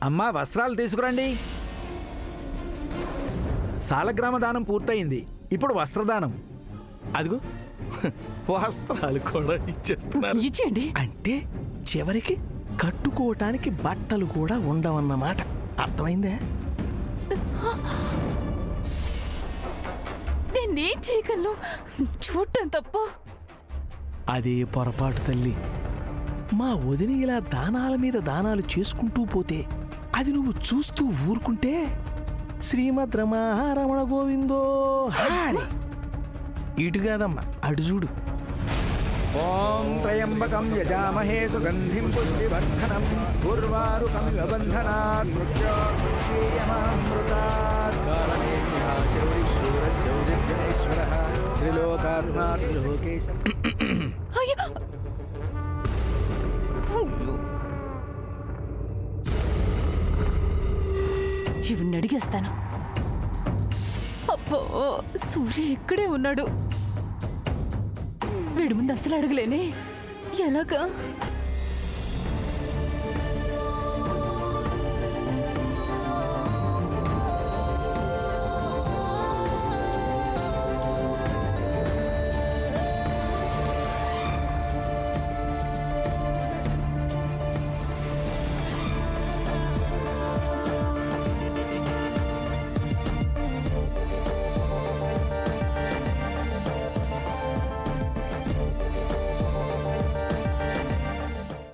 అమ్మా వస్త్రాలు తీసుకురండి. సాలగ్రామ దానం పూర్తయింది, ఇప్పుడు వస్త్రదానం. అదిగో వస్త్రాలు కూడా ఇచ్చేస్తున్నారు. ఇచ్చేయండి. అంటే చివరికి కట్టుకోవటానికి బట్టలు కూడా ఉండవన్నమాట. అర్థమైందే? నేనేం చేయగలను? చూడటం తప్ప. అదే పొరపాటు తల్లి. మా వదిన ఇలా దానాల మీద దానాలు చేసుకుంటూ పోతే అది నువ్వు చూస్తూ ఊరుకుంటే శ్రీమద్ రమణ గోవిందో హాని. ఇటు కాదమ్మా, అటు చూడు. ఓం త్రయంబకం యజామహే సుగంధిం పుష్టివర్ధనం ఉర్వారుకమివ బంధనాత్ మృత్యోర్ముక్షీయమామృతాత్ కాలనేమిహాశౌరిశూరశౌరిర్జనేశ్వరః త్రిలోకాత్మా త్రిలోకేశ. అయ్యో! ఇవన్నీ అడిగేస్తాను. అబ్బో, సూర్య ఇక్కడే ఉన్నాడు. వీడి ముందు అసలు అడగలేనే. ఎలాగా?